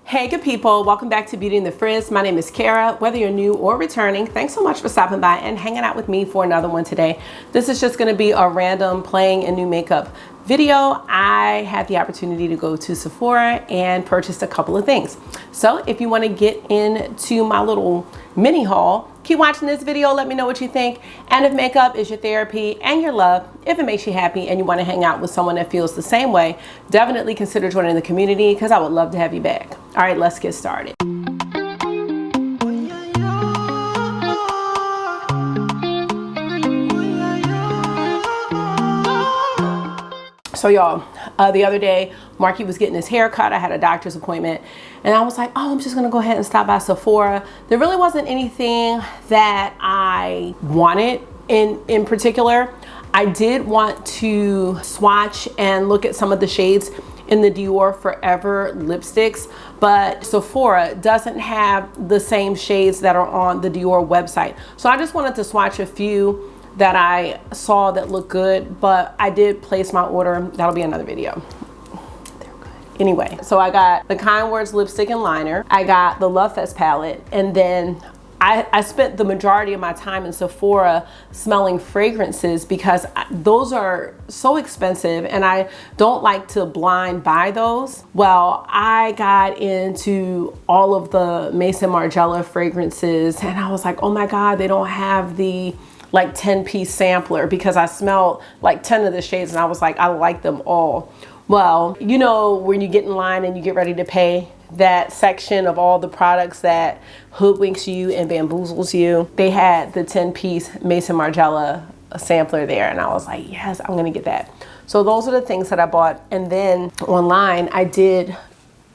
Hey good people, welcome back to Beauty and the Frizz. My name is Cara. Whether you're new or returning, thanks so much for stopping by and hanging out with me for another one today. This is just going to be a random playing a new makeup video. I had the opportunity to go to Sephora and purchased a couple of things. So if you want to get into my little mini haul, keep watching this video, let me know what you think. And if makeup is your therapy and your love, if it makes you happy and you want to hang out with someone that feels the same way, definitely consider joining the community because I would love to have you back. All right, let's get started. So y'all, the other day, Marky was getting his hair cut. I had a doctor's appointment and I was like, oh, I'm just gonna go ahead and stop by Sephora. There really wasn't anything that I wanted in particular. I did want to swatch and look at some of the shades in the Dior Forever lipsticks, but Sephora doesn't have the same shades that are on the Dior website. So I just wanted to swatch a few that I saw that looked good, but I did place my order. That'll be another video. They're good. Anyway, so I got the Kind Words lipstick and liner. I got the Lovefest palette, and then I spent the majority of my time in Sephora smelling fragrances because those are so expensive and I don't like to blind buy those. Well, I got into all of the Maison Margiela fragrances and I was like, oh my God, they don't have the like 10-piece sampler, because I smelled like 10 of the shades and I was like, I like them all. Well, you know, when you get in line and you get ready to pay, that section of all the products that hoodwinks you and bamboozles you, they had the 10-piece Maison Margiela sampler there and I was like, yes, I'm gonna get that. So those are the things that I bought. And then online I did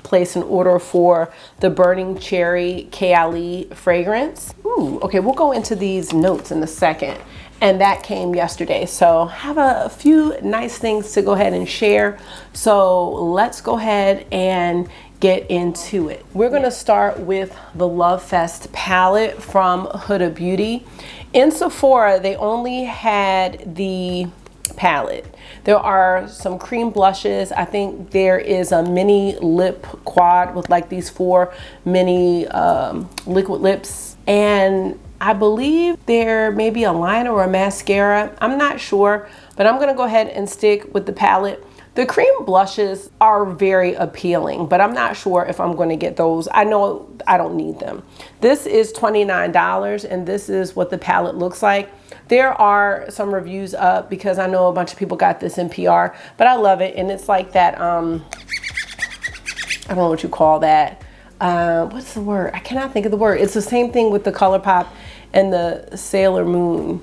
place an order for the Burning Cherry Kayali fragrance. Ooh, okay, we'll go into these notes in a second. And that came yesterday. So have a few nice things to go ahead and share. So let's go ahead and get into it. We're gonna start with the Lovefest palette from Huda Beauty. In Sephora, they only had the palette. There are some cream blushes. I think there is a mini lip quad with like these 4 mini liquid lips. And I believe there may be a liner or a mascara. I'm not sure, but I'm gonna go ahead and stick with the palette. The cream blushes are very appealing, but I'm not sure if I'm gonna get those. I know I don't need them. This is $29 and this is what the palette looks like. There are some reviews up because I know a bunch of people got this in PR, but I love it. And it's like that, I don't know what you call that. What's the word? I cannot think of the word. It's the same thing with the ColourPop and the Sailor Moon.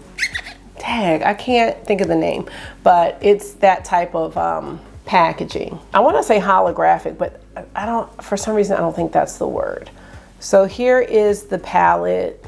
Tag, I can't think of the name, but it's that type of packaging. I want to say holographic, but I don't, for some reason, I don't think that's the word. So here is the palette.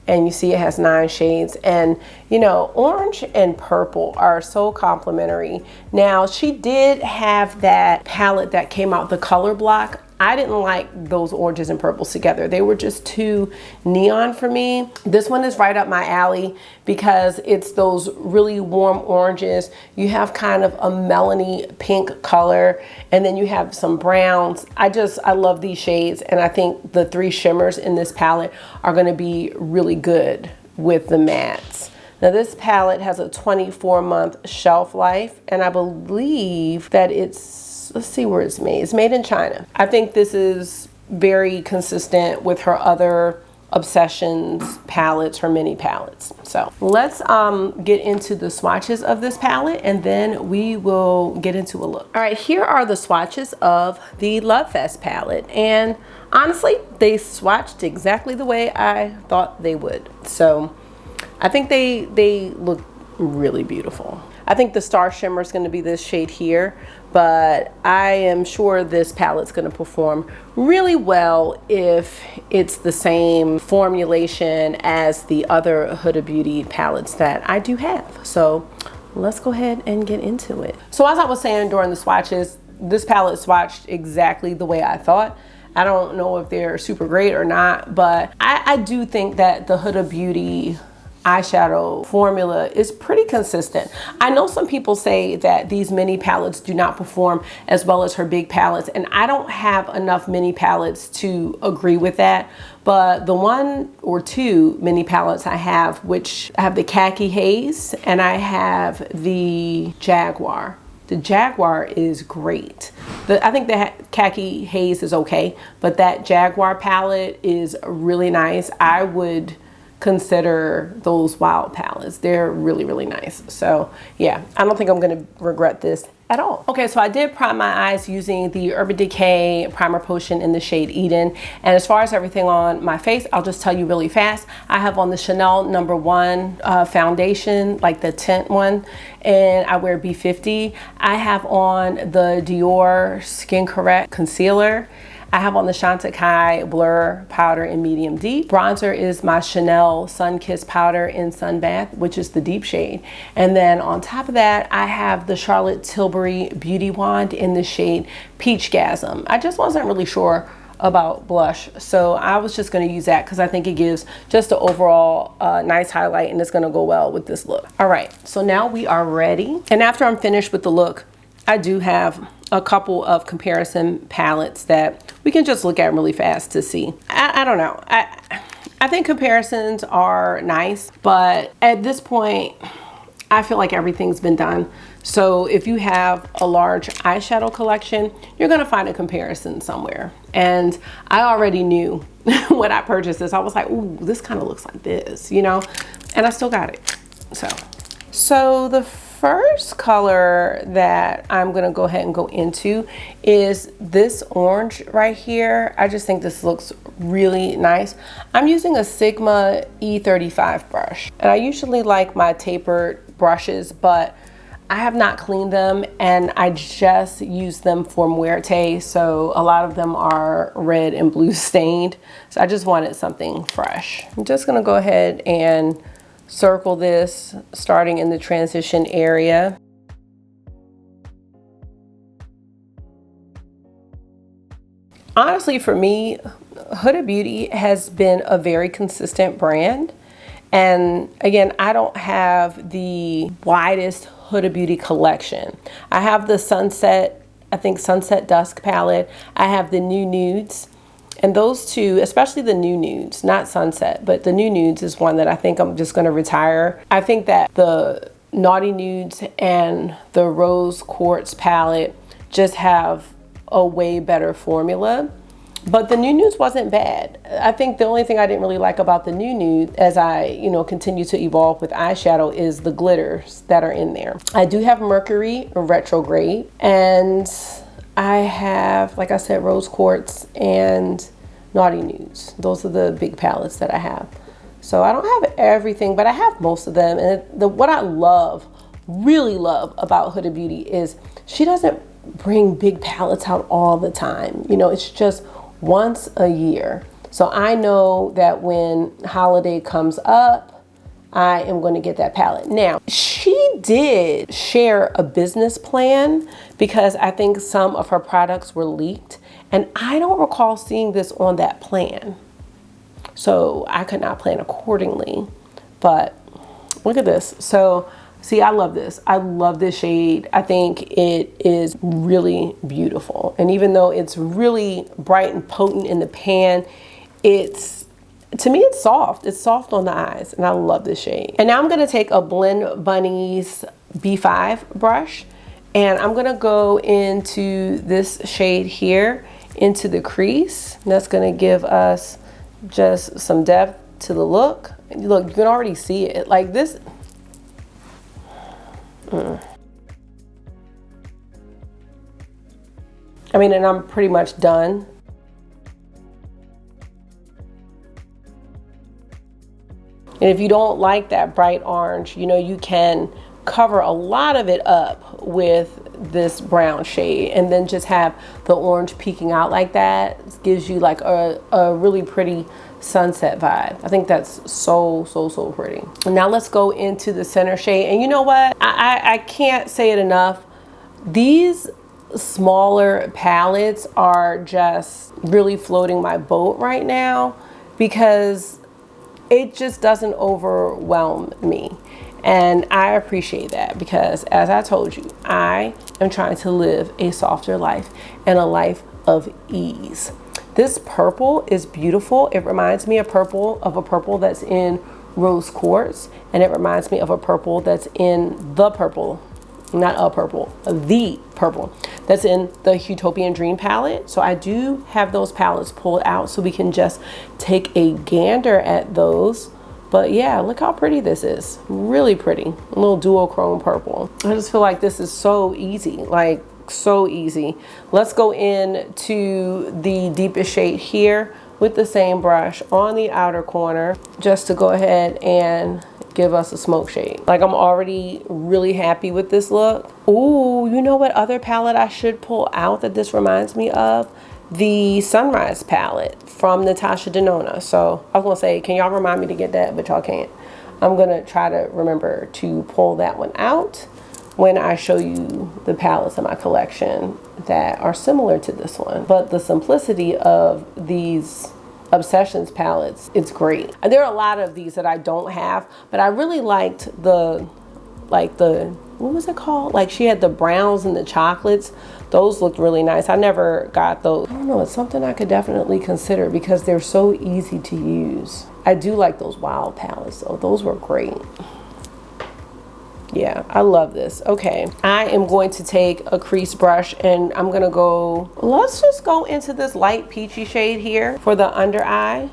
And you see it has 9 shades, and you know, orange and purple are so complementary. Now, she did have that palette that came out, the Color Block. I didn't like those oranges and purples together. They were just too neon for me. This one is right up my alley because it's those really warm oranges. You have kind of a melony pink color, and then you have some browns. I love these shades, and I think the 3 shimmers in this palette are gonna be really good with the mattes. Now this palette has a 24-month shelf life, and I believe that it's, let's see where it's made. It's made in China. I think this is very consistent with her other Obsessions palettes, her mini palettes. So let's get into the swatches of this palette and then we will get into a look. All right, here are the swatches of the Lovefest palette, and honestly, they swatched exactly the way I thought they would. So I think they look really beautiful. I think the Star Shimmer is going to be this shade here, but I am sure this palette's going to perform really well if it's the same formulation as the other Huda Beauty palettes that I do have. So let's go ahead and get into it. So as I was saying during the swatches, this palette swatched exactly the way I thought. I don't know if they're super great or not, but I do think that the Huda Beauty eyeshadow formula is pretty consistent. I know some people say that these mini palettes do not perform as well as her big palettes, and I don't have enough mini palettes to agree with that. But the 1 or 2 mini palettes I have, which I have the Khaki Haze and I have the Jaguar. The Jaguar is great. I think the Khaki Haze is okay, but that Jaguar palette is really nice. I would consider those Wild palettes. They're really, really nice. So yeah, I don't think I'm gonna regret this at all. Okay, so I did prime my eyes using the Urban Decay Primer Potion in the shade Eden. And as far as everything on my face, I'll just tell you really fast. I have on the Chanel No. 1 foundation, like the tint one, and I wear B50. I have on the Dior Skin Correct Concealer. I have on the Chantecaille Blur Powder in medium deep. Bronzer is my Chanel Sun Kiss Powder in Sunbath, which is the deep shade. And then on top of that, I have the Charlotte Tilbury Beauty Wand in the shade Peachgasm. I just wasn't really sure about blush, so I was just going to use that because I think it gives just an overall nice highlight, and it's going to go well with this look. All right, so now we are ready. And after I'm finished with the look, I do have a couple of comparison palettes that we can just look at really fast to see. I don't know. I think comparisons are nice, but at this point, I feel like everything's been done. So if you have a large eyeshadow collection, you're gonna find a comparison somewhere. And I already knew when I purchased this, I was like, ooh, this kind of looks like this, you know? And I still got it, So the first color that I'm gonna go ahead and go into is this orange right here. I just think this looks really nice. I'm using a Sigma E35 brush, and I usually like my tapered brushes, but I have not cleaned them, and I just use them for Muerte, so a lot of them are red and blue stained, so I just wanted something fresh. I'm just gonna go ahead and circle this, starting in the transition area. Honestly, for me, Huda Beauty has been a very consistent brand. And again, I don't have the widest Huda Beauty collection. I have the Sunset, I think Sunset Dusk palette. I have the New Nudes. And those two, especially the New Nudes, not Sunset, but the New Nudes is one that I think I'm just gonna retire. I think that the Naughty Nudes and the Rose Quartz palette just have a way better formula. But the New Nudes wasn't bad. I think the only thing I didn't really like about the New Nude, as I continue to evolve with eyeshadow, is the glitters that are in there. I do have Mercury Retrograde, and I have, like I said, Rose Quartz and Naughty Nudes. Those are the big palettes that I have. So I don't have everything, but I have most of them. And what I love, really love about Huda Beauty is she doesn't bring big palettes out all the time. It's just once a year. So I know that when holiday comes up, I am going to get that palette. Now, she did share a business plan because I think some of her products were leaked, and I don't recall seeing this on that plan. So I could not plan accordingly, but look at this. So see, I love this. I love this shade. I think it is really beautiful. And even though it's really bright and potent in the pan, to me, it's soft. It's soft on the eyes, and I love this shade. And now I'm gonna take a Blend Bunnies B5 brush, and I'm gonna go into this shade here, into the crease. And that's gonna give us just some depth to the look. And look, you can already see it. Like this. I mean, and I'm pretty much done. And if you don't like that bright orange, you can cover a lot of it up with this brown shade, and then just have the orange peeking out like that. It gives you like a really pretty sunset vibe. I think that's so pretty. And now let's go into the center shade. And you know what? I can't say it enough. These smaller palettes are just really floating my boat right now, because it just doesn't overwhelm me. And I appreciate that because, as I told you, I am trying to live a softer life and a life of ease. This purple is beautiful. It reminds me of a purple that's in rose quartz, and it reminds me of a purple that's in the purple, not a purple, the purple that's in the Utopian Dream palette. So I do have those palettes pulled out so we can just take a gander at those. But yeah, look how pretty this is. Really pretty. A little duochrome purple. I just feel like this is so easy, like so easy. Let's go into the deepest shade here with the same brush on the outer corner, just to go ahead and give us a smoke shade. Like, I'm already really happy with this look. Ooh, you know what other palette I should pull out that this reminds me of? The Sunrise palette from Natasha Denona. So I was gonna say, can y'all remind me to get that, but y'all can't. I'm gonna try to remember to pull that one out when I show you the palettes in my collection that are similar to this one. But the simplicity of these Obsessions palettes, it's great. And there are a lot of these that I don't have, but I really liked the what was it called? Like, she had the browns and the chocolates. Those looked really nice. I never got those. I don't know, it's something I could definitely consider because they're so easy to use. I do like those wild palettes though. Those were great. Yeah, I love this. Okay, I am going to take a crease brush and I'm gonna go, let's just go into this light peachy shade here for the under eye.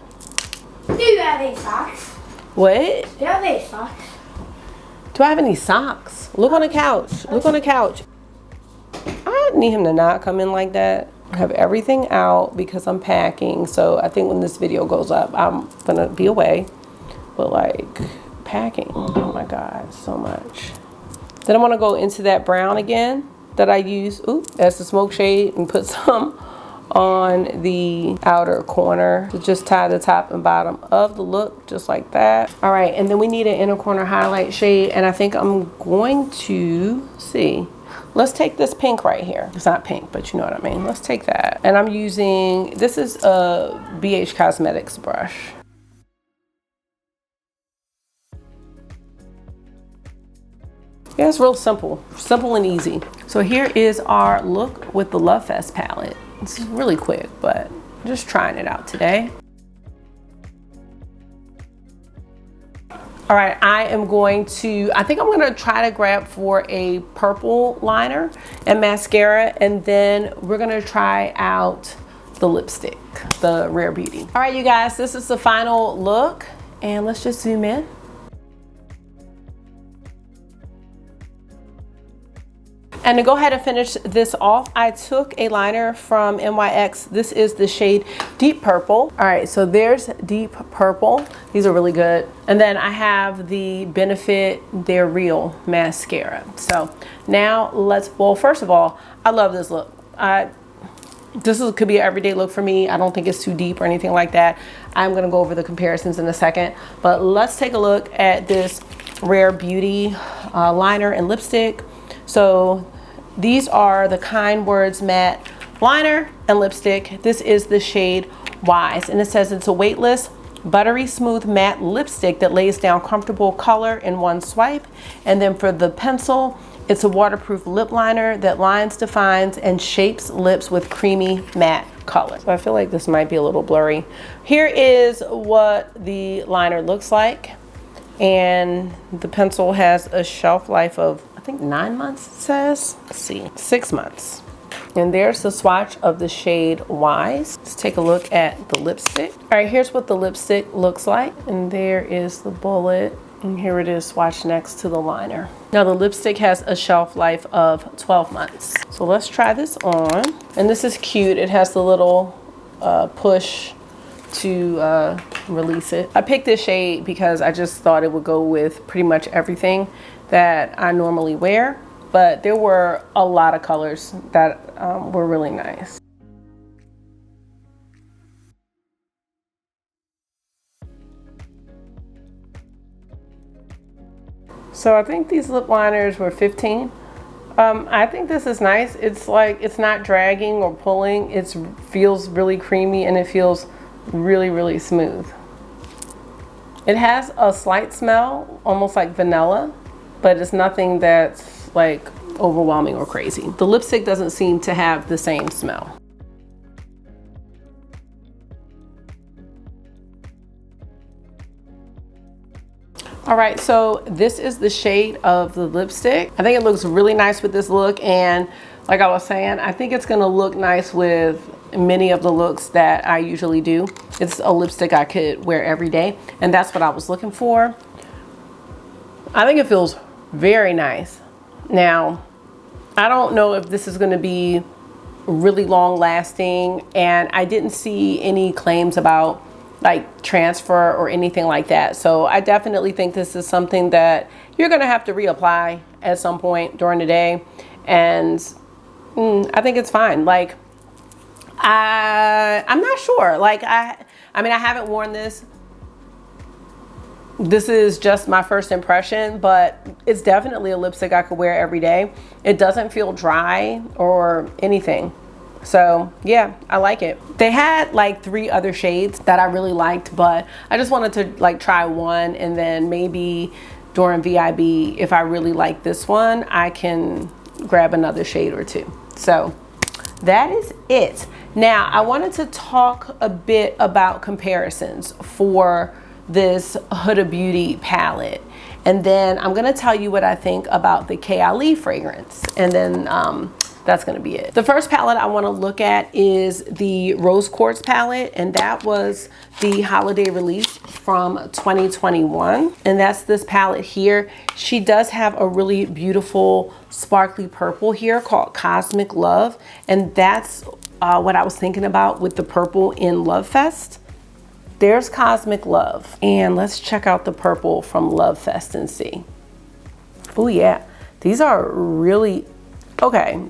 Do you have any socks? What? Do you have any socks? Do I have any socks? Look on the couch. Look on the couch. I need him to not come in like that. I have everything out because I'm packing. So I think when this video goes up, I'm gonna be away. But like, packing, oh my God, so much. Then I wanna go into that brown again that I use as the smoke shade and put some on the outer corner to just tie the top and bottom of the look, just like that. All right, and then we need an inner corner highlight shade, and I think I'm going to see. Let's take this pink right here. It's not pink, but you know what I mean. Let's take that. And I'm using, this is a BH Cosmetics brush. Yeah, it's real simple and easy. So here is our look with the Lovefest palette. This is really quick, but I'm just trying it out today. All right, I think I'm gonna try to grab for a purple liner and mascara, and then we're gonna try out the lipstick, the Rare Beauty. All right, you guys, this is the final look, and let's just zoom in. And to go ahead and finish this off, I took a liner from NYX. This is the shade Deep Purple. All right, so there's Deep Purple. These are really good. And then I have the Benefit They're Real mascara. So now well, first of all, I love this look. Could be an everyday look for me. I don't think it's too deep or anything like that. I'm gonna go over the comparisons in a second, but let's take a look at this Rare Beauty liner and lipstick. So these are the Kind Words matte liner and lipstick. This is the shade Wise, and it says it's a weightless, buttery smooth matte lipstick that lays down comfortable color in one swipe. And then for the pencil, it's a waterproof lip liner that lines, defines, and shapes lips with creamy matte color. So I feel like this might be a little blurry. Here is what the liner looks like. And the pencil has a shelf life of, I think 9 months it says. Let's see, 6 months. And there's the swatch of the shade Wise. Let's take a look at the lipstick. All right, here's what the lipstick looks like. And there is the bullet. And here it is swatched next to the liner. Now the lipstick has a shelf life of 12 months. So let's try this on. And this is cute. It has the little push to release it. I picked this shade because I just thought it would go with pretty much everything that I normally wear, but there were a lot of colors that were really nice. So I think these lip liners were 15. I think this is nice. It's like, it's not dragging or pulling. It feels really creamy and it feels really, really smooth. It has a slight smell, almost like vanilla, but it's nothing that's like overwhelming or crazy. The lipstick doesn't seem to have the same smell. All right, so this is the shade of the lipstick. I think it looks really nice with this look, and like I was saying, I think it's gonna look nice with many of the looks that I usually do. It's a lipstick I could wear every day, and that's what I was looking for. I think it feels very nice. Now, I don't know if this is gonna be really long lasting, and I didn't see any claims about like transfer or anything like that. So I definitely think this is something that you're gonna have to reapply at some point during the day. And I think it's fine. Like, I'm not sure. Like, I mean, I haven't worn this. This is just my first impression, but it's definitely a lipstick I could wear every day. It doesn't feel dry or anything. So yeah, I like it. They had like 3 other shades that I really liked, but I just wanted to like try one, and then maybe during VIB, if I really like this one, I can grab another shade or 2. So that is it. Now I wanted to talk a bit about comparisons for this Huda Beauty palette, and then I'm gonna tell you what I think about the K.I.L.E. fragrance, and then that's gonna be it. The first palette I wanna look at is the Rose Quartz palette, and that was the holiday release from 2021. And that's this palette here. She does have a really beautiful sparkly purple here called Cosmic Love. And that's what I was thinking about with the purple in Lovefest. There's Cosmic Love. And let's check out the purple from Lovefest and see. Oh yeah, these are really, okay,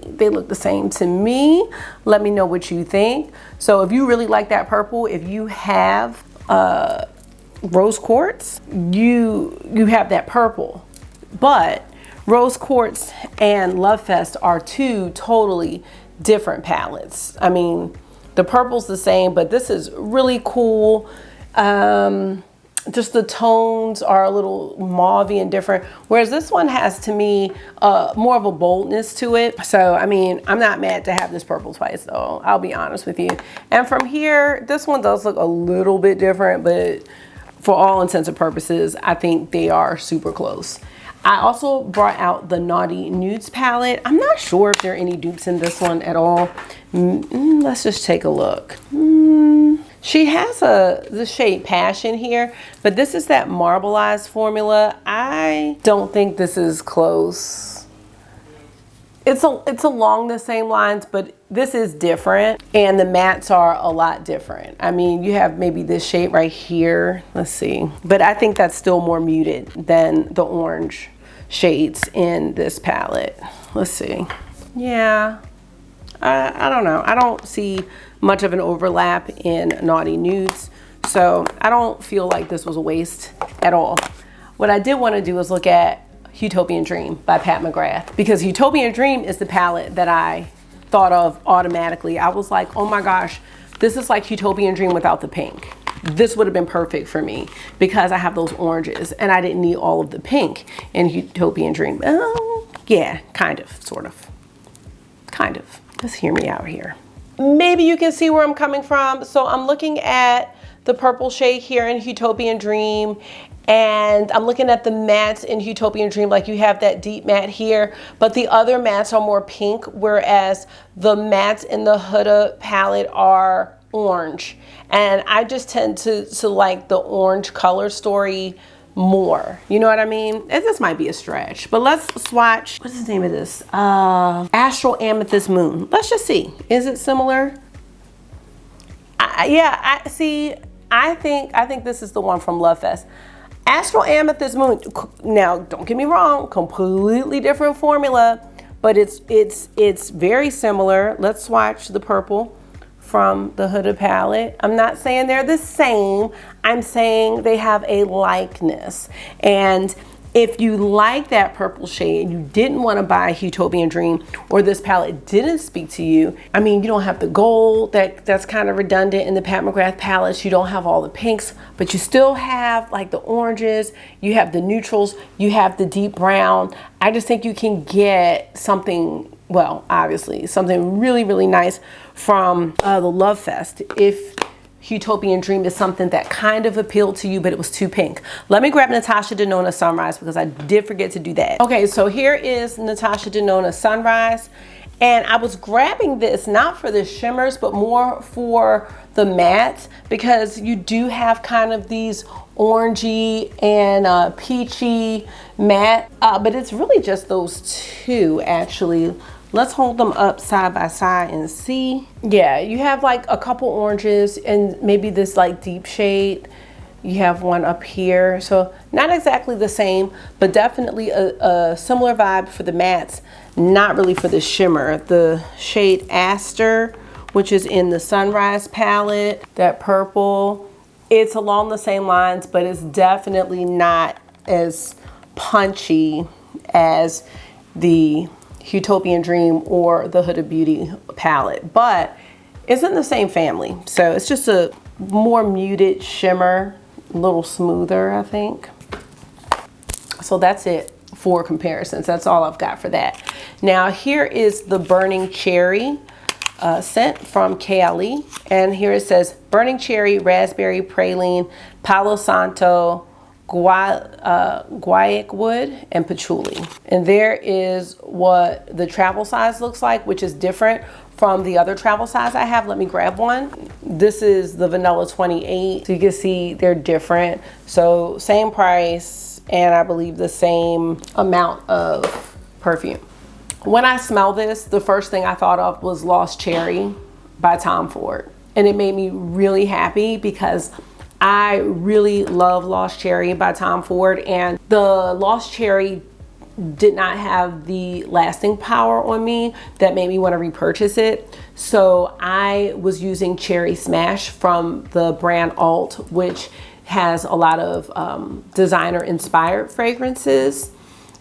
they look the same to me. Let me know what you think. So if you really like that purple, if you have Rose Quartz, you have that purple. But Rose Quartz and Lovefest are 2 totally different palettes. I mean, the purple's the same, but this is really cool. Just the tones are a little mauvey and different, whereas this one has, to me, more of a boldness to it. So, I mean, I'm not mad to have this purple twice, though. I'll be honest with you. And from here, this one does look a little bit different, but for all intents and purposes, I think they are super close. I also brought out the Naughty Nudes palette. I'm not sure if there are any dupes in this one at all. Let's just take a look. She has the shade Passion here, but this is that marbleized formula. I don't think this is close. It's along the same lines, but this is different, and the mattes are a lot different. I mean, you have maybe this shade right here. Let's see. But I think that's still more muted than the orange shades in this palette. Let's see. Yeah. I don't know. I don't see much of an overlap in Naughty Nudes, so I don't feel like this was a waste at all. What I did want to do is look at Utopian Dream by Pat McGrath, because Utopian Dream is the palette that I thought of automatically. I was like, oh my gosh, this is like Utopian Dream without the pink. This would have been perfect for me because I have those oranges and I didn't need all of the pink in Utopian Dream. Yeah, kind of, sort of, kind of. Just hear me out here. Maybe you can see where I'm coming from. So I'm looking at the purple shade here in Utopian Dream, and I'm looking at the mattes in Utopian Dream. Like, you have that deep matte here, but the other mattes are more pink, whereas the mattes in the Huda palette are orange. And I just tend to like the orange color story more. You know what I mean? This might be a stretch, but let's swatch. What's the name of this? Astral Amethyst Moon. Let's just see. Is it similar? Yeah, I think this is the one from Lovefest. Astral Amethyst Moon. Now, don't get me wrong, completely different formula, but it's very similar. Let's swatch the purple from the Huda palette. I'm not saying they're the same. I'm saying they have a likeness. And If you like that purple shade and you didn't want to buy Utopian Dream, or this palette didn't speak to you, I mean, you don't have the gold that's kind of redundant in the Pat McGrath palettes. You don't have all the pinks, but you still have like the oranges, you have the neutrals, you have the deep brown. I just think you can get something, well, obviously something really, really nice from the Lovefest if Utopian Dream is something that kind of appealed to you, but it was too pink. Let me grab Natasha Denona Sunrise because I did forget to do that. Okay, so here is Natasha Denona Sunrise. And I was grabbing this not for the shimmers, but more for the mattes, because you do have kind of these orangey and peachy matte, but it's really just those two actually. Let's hold them up side by side and see. Yeah, you have like a couple oranges and maybe this like deep shade. You have one up here. So not exactly the same, but definitely a similar vibe for the mattes, not really for the shimmer. The shade Aster, which is in the Sunrise palette, that purple, it's along the same lines, but it's definitely not as punchy as the Utopian Dream or the Huda Beauty palette, but it's in the same family. So it's just a more muted shimmer, a little smoother, I think. So that's it for comparisons. That's all I've got for that. Now here is the Burning Cherry scent from KLE. And here it says Burning Cherry, Raspberry, Praline, Palo Santo, guaiac wood, and patchouli. And there is what the travel size looks like, which is different from the other travel size I have. Let me grab one. This is the vanilla 28. So you can see they're different. So same price, and I believe the same amount of perfume. When I smell this, the first thing I thought of was Lost Cherry by Tom Ford. And it made me really happy because I really love Lost Cherry by Tom Ford, and the Lost Cherry did not have the lasting power on me that made me want to repurchase it. So I was using Cherry Smash from the brand Alt, which has a lot of designer inspired fragrances.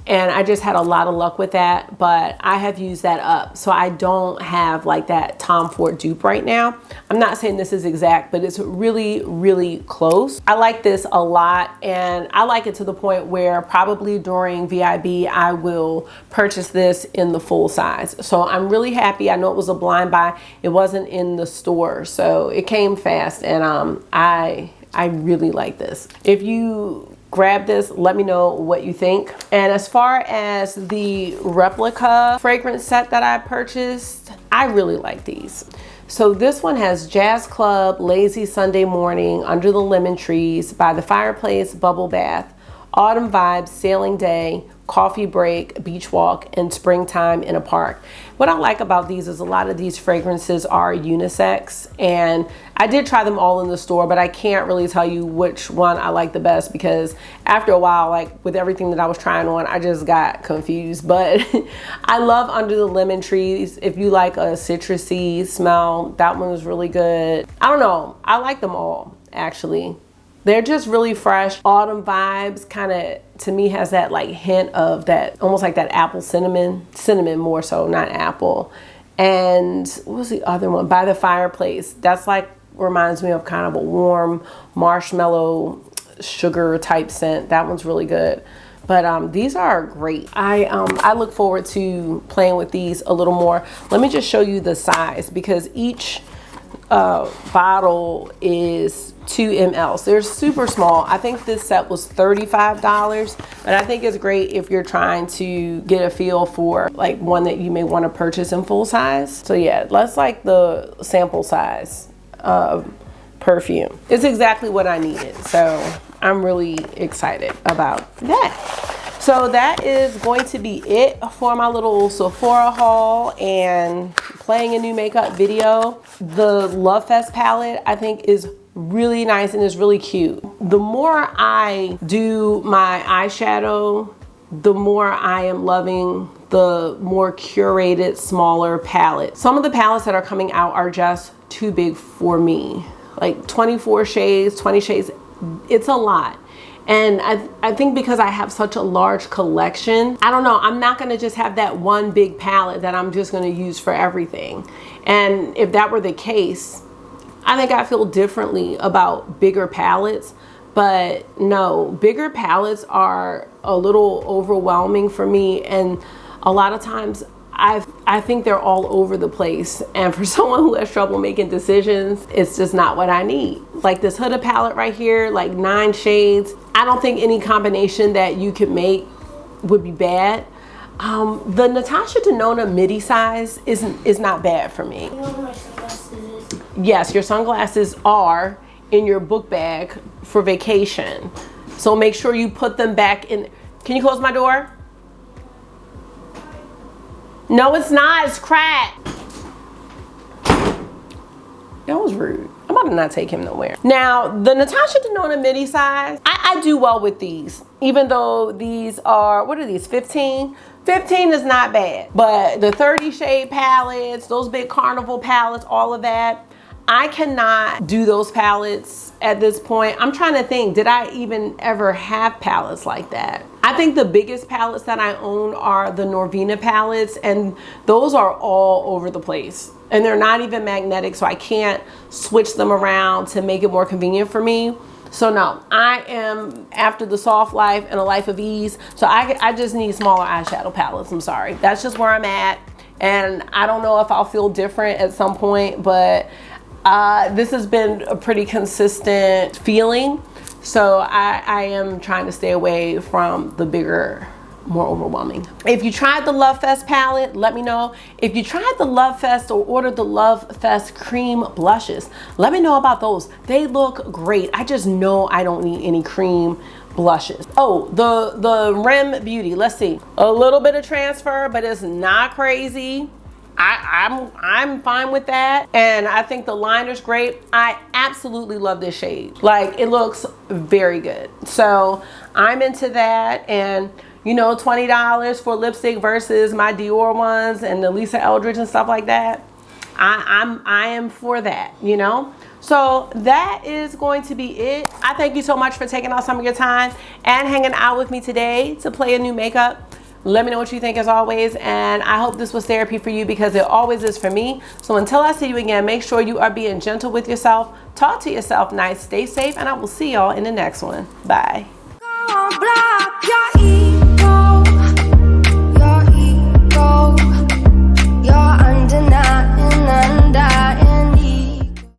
And I just had a lot of luck with that, but I have used that up. So I don't have like that Tom Ford dupe right now. I'm not saying this is exact, but it's really, really close. I like this a lot, and I like it to the point where probably during VIB, I will purchase this in the full size. So I'm really happy. I know it was a blind buy. It wasn't in the store, so it came fast, and I really like this. If you grab this, let me know what you think. And as far as the replica fragrance set that I purchased, I really like these. So this one has Jazz Club, Lazy Sunday Morning, Under the Lemon Trees, By the Fireplace, Bubble Bath, Autumn Vibes, Sailing Day, Coffee Break, Beach Walk, and Springtime in a Park. What I like about these is a lot of these fragrances are unisex, and I did try them all in the store, but I can't really tell you which one I like the best because after a while, like with everything that I was trying on, I just got confused. But I love Under the Lemon Trees. If you like a citrusy smell, that one was really good. I don't know, I like them all actually. They're just really fresh. Autumn Vibes kind of, to me, has that like hint of that, almost like that apple cinnamon more so, not apple. And what was the other one? By the Fireplace. That's like, reminds me of kind of a warm marshmallow sugar type scent. That one's really good. But these are great. I look forward to playing with these a little more. Let me just show you the size, because each bottle is 2 ml. They're super small. I think this set was $35, but I think it's great if you're trying to get a feel for like one that you may want to purchase in full size. So yeah, that's like the sample size of perfume. It's exactly what I needed. So I'm really excited about that. So that is going to be it for my little Sephora haul and playing a new makeup video. The Lovefest palette I think is really nice and is really cute. The more I do my eyeshadow, the more I am loving the more curated, smaller palette. Some of the palettes that are coming out are just too big for me. Like 24 shades, 20 shades, it's a lot. And I think because I have such a large collection, I don't know, I'm not gonna just have that one big palette that I'm just gonna use for everything. And if that were the case, I think I feel differently about bigger palettes. But no, bigger palettes are a little overwhelming for me, and a lot of times I think they're all over the place, and for someone who has trouble making decisions, it's just not what I need. Like this Huda palette right here, like 9 shades. I don't think any combination that you could make would be bad. The Natasha Denona midi size is not bad for me. You know where my sunglasses is? Yes, your sunglasses are in your book bag for vacation. So make sure you put them back in. Can you close my door? No, it's not. It's cracked. That was rude. I'm about to not take him nowhere. Now, the Natasha Denona midi size, I do well with these. Even though these are, what are these, 15? 15 is not bad. But the 30 shade palettes, those big carnival palettes, all of that, I cannot do those palettes at this point. I'm trying to think, did I even ever have palettes like that? I think the biggest palettes that I own are the Norvina palettes, and those are all over the place. And they're not even magnetic, so I can't switch them around to make it more convenient for me. So no, I am after the soft life and a life of ease. So I just need smaller eyeshadow palettes, I'm sorry. That's just where I'm at. And I don't know if I'll feel different at some point, but this has been a pretty consistent feeling. So I am trying to stay away from the bigger, more overwhelming. If you tried the Lovefest palette, let me know. If you tried the Lovefest or ordered the Lovefest cream blushes, let me know about those. They look great. I just know I don't need any cream blushes. Oh, the Rim Beauty, let's see. A little bit of transfer, but it's not crazy. I'm fine with that. And I think the liner's great. I absolutely love this shade. Like, it looks very good. So I'm into that. And you know, $20 for lipstick versus my Dior ones and the Lisa Eldridge and stuff like that. I am for that, you know? So that is going to be it. I thank you so much for taking out some of your time and hanging out with me today to play a new makeup. Let me know what you think as always, and I hope this was therapy for you because it always is for me. So until I see you again, make sure you are being gentle with yourself, talk to yourself nice, stay safe, and I will see y'all in the next one. Bye.